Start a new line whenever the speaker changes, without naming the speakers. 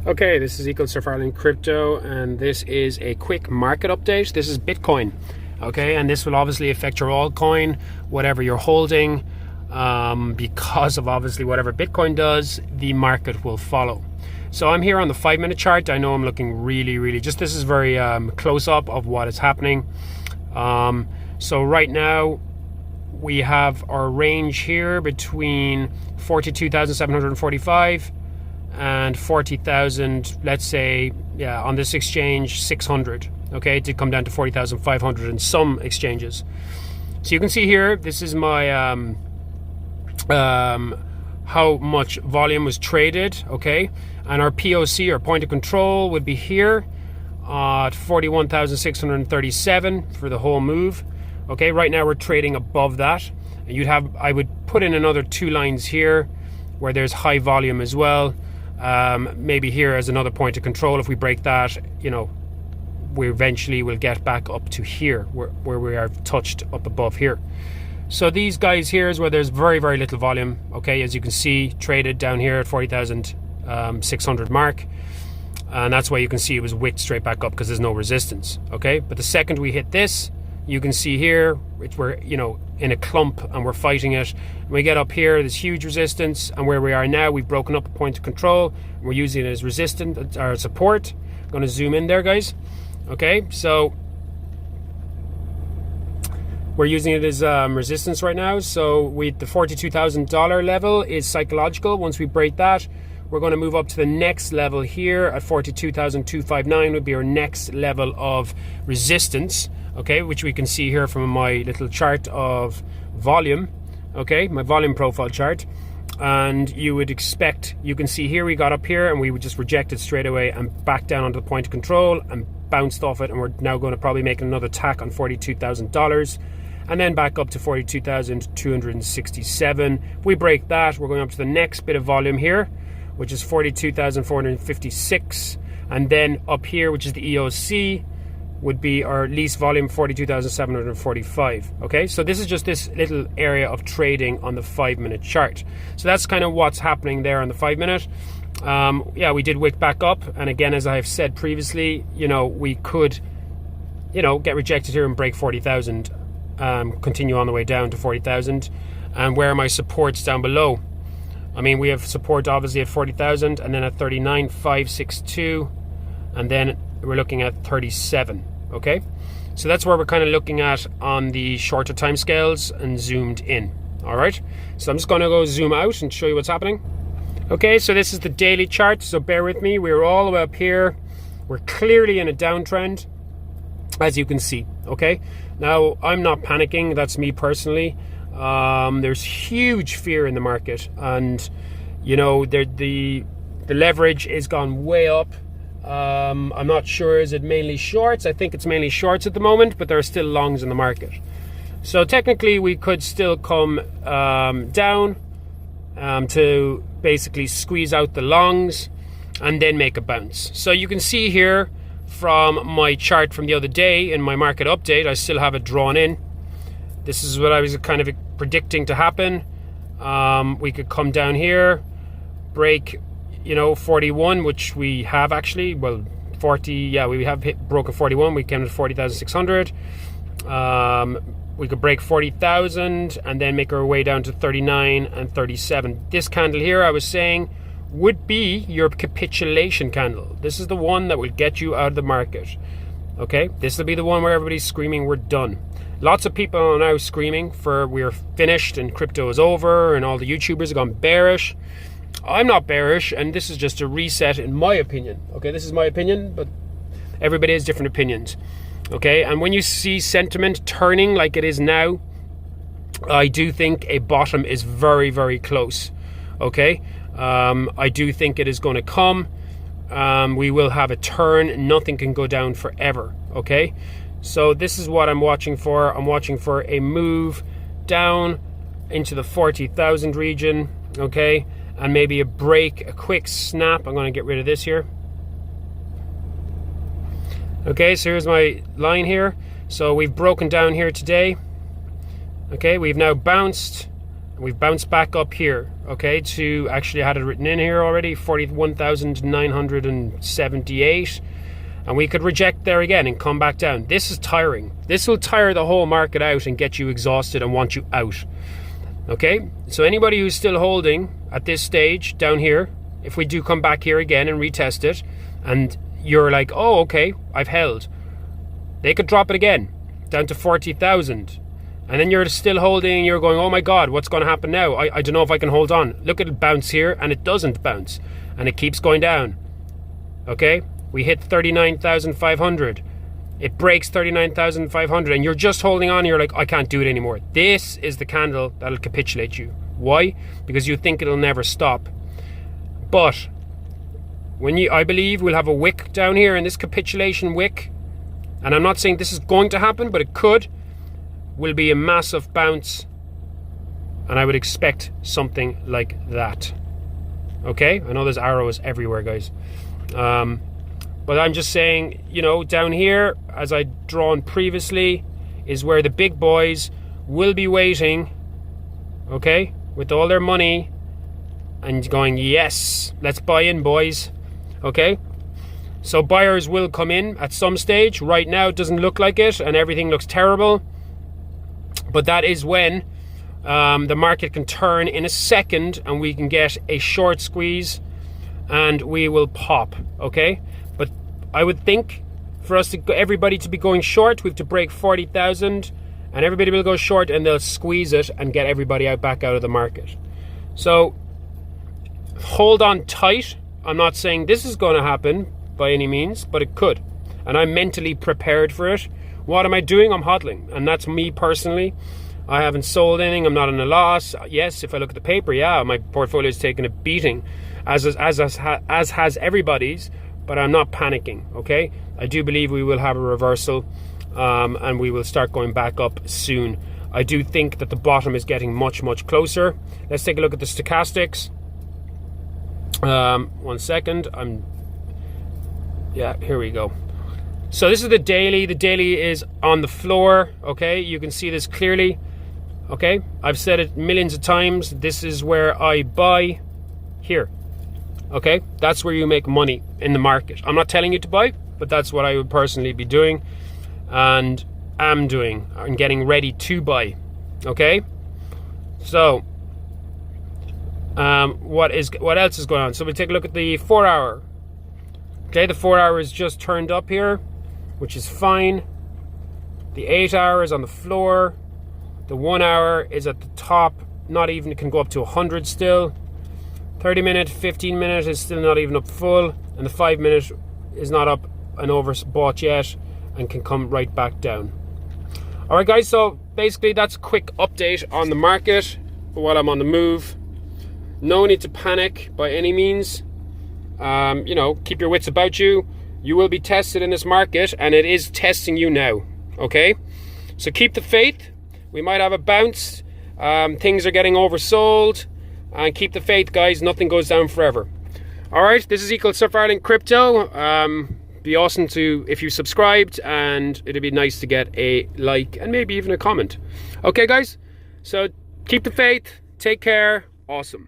Okay, this is Equal Surf Ireland Crypto, and this is a quick market update. This is Bitcoin, okay, and this will obviously affect your altcoin, whatever you're holding, because of obviously whatever Bitcoin does, the market will follow. So I'm here on the 5-minute chart. I know I'm looking really, just this is very close up of what is happening. So right now we have our range here between 42,745 and 40,000, let's say, yeah, on this exchange 600, okay, to come down to 40,500 in some exchanges. So you can see here, this is my how much volume was traded, okay, and our POC, or point of control, would be here at 41,637 for the whole move. Okay, right now we're trading above that, and I would put in another 2 lines here where there's high volume as well. Maybe here as another point of control. If we break that, you know, we eventually will get back up to here where we are touched up above here. So these guys here is where there's very little volume, okay, as you can see, traded down here at 40,600 mark, and that's why you can see it was wicked straight back up, because there's no resistance, okay. But the second we hit this, you can see here we're, you know, in a clump and we're fighting it. We get up here, there's huge resistance, and where we are now, we've broken up a point of control. We're using it as resistance or support. I'm going to zoom in there, guys. Okay, so we're using it as resistance right now. So the $42,000 level is psychological. Once we break that, we're going to move up to the next level here at 42,259 would be our next level of resistance, okay, which we can see here from my little chart of volume, okay, my volume profile chart. And you would expect, you can see here we got up here and we would just reject it straight away and back down onto the point of control and bounced off it, and we're now going to probably make another tack on $42,000 and then back up to 42,267. If we break that, we're going up to the next bit of volume here, which is 42,456, and then up here, which is the EOC, would be our least volume, 42,745. Okay, so this is just this little area of trading on the 5-minute chart. So that's kind of what's happening there on the 5-minute. Yeah, we did wick back up, and again, as I've said previously, you know, we could, you know, get rejected here and break 40,000, continue on the way down to 40,000. And where are my supports down below? I mean, we have support obviously at 40,000, and then at 39,562, and then we're looking at 37. Okay, so that's where we're kind of looking at on the shorter time scales and zoomed in. All right, so I'm just going to go zoom out and show you what's happening. Okay, so this is the daily chart, so bear with me. We're all the way up here. We're clearly in a downtrend, as you can see. Okay, now I'm not panicking, that's me personally. There's huge fear in the market, and you know, the leverage is gone way up. I'm not sure, is it mainly shorts? I think it's mainly shorts at the moment, but there are still longs in the market. So technically we could still come down to basically squeeze out the longs and then make a bounce. So you can see here from my chart from the other day in my market update, I still have it drawn in. This is what I was kind of predicting to happen. We could come down here, break, you know, 41, which we have actually, well, 40, yeah, we have broken 41. We came to 40,600. We could break 40,000 and then make our way down to 39 and 37. This candle here, I was saying, would be your capitulation candle. This is the one that will get you out of the market. Okay, this will be the one where everybody's screaming we're done. Lots of people are now screaming for we're finished and crypto is over, and all the YouTubers have gone bearish. I'm not bearish, and this is just a reset in my opinion. Okay, this is my opinion, but everybody has different opinions. Okay, and when you see sentiment turning like it is now, I do think a bottom is very close. Okay, I do think it is going to come. We will have a turn. Nothing can go down forever. Okay, so this is what I'm watching for. I'm watching for a move down into the 40,000 region. Okay, and maybe a break, a quick snap. I'm going to get rid of this here. Okay, so here's my line here. So we've broken down here today. Okay, we've now bounced We've bounced back up here, okay, to, actually I had it written in here already, 41,978. And we could reject there again and come back down. This is tiring. This will tire the whole market out and get you exhausted and want you out. Okay, so anybody who's still holding at this stage down here, if we do come back here again and retest it, and you're like, oh, okay, I've held, they could drop it again down to 40,000. And then you're still holding and you're going, oh my God, what's going to happen now? I don't know if I can hold on. Look at it bounce here, and it doesn't bounce. And it keeps going down. Okay? We hit 39,500. It breaks 39,500 and you're just holding on. You're like, I can't do it anymore. This is the candle that'll capitulate you. Why? Because you think it'll never stop. But I believe we'll have a wick down here in this capitulation wick. And I'm not saying this is going to happen, but it could. Will be a massive bounce. And I would expect something like that. Okay? I know there's arrows everywhere, guys. But I'm just saying, you know, down here, as I'd drawn previously, is where the big boys will be waiting, okay, with all their money and going, yes, let's buy in, boys, okay? So buyers will come in at some stage. Right now, it doesn't look like it, and everything looks terrible. But that is when the market can turn in a second, and we can get a short squeeze, and we will pop, okay? But I would think for us to everybody to be going short, we have to break 40,000, and everybody will go short, and they'll squeeze it and get everybody back out of the market. So hold on tight. I'm not saying this is going to happen by any means, but it could, and I'm mentally prepared for it. What am I doing? I'm hodling, and that's me personally. I haven't sold anything. I'm not in a loss. Yes, if I look at the paper, yeah, my portfolio is taking a beating, as has everybody's. But I'm not panicking, okay? I do believe we will have a reversal, and we will start going back up soon. I do think that the bottom is getting much, much closer. Let's take a look at the stochastics. 1 second. Yeah, here we go. So this is the daily. The daily is on the floor, okay? You can see this clearly, okay? I've said it millions of times. This is where I buy here. Okay, that's where you make money in the market. I'm not telling you to buy, but that's what I would personally be doing and am doing and getting ready to buy. Okay, so what else is going on? So we take a look at the 4 hour. Okay, the 4 hour is just turned up here, which is fine. The 8 hour is on the floor. The 1 hour is at the top. Not even, it can go up to 100 still. 30 minute, 15 minute is still not even up full, and the 5 minute is not up and overbought yet and can come right back down. Alright guys, so basically that's a quick update on the market while I'm on the move. No need to panic by any means. You know, keep your wits about you. You will be tested in this market, and it is testing you now, okay? So keep the faith. We might have a bounce. Things are getting oversold. And keep the faith, guys. Nothing goes down forever. Alright, this is Equal Surf Ireland Crypto. Be awesome if you subscribed, and it'd be nice to get a like and maybe even a comment. Okay, guys? So keep the faith. Take care. Awesome.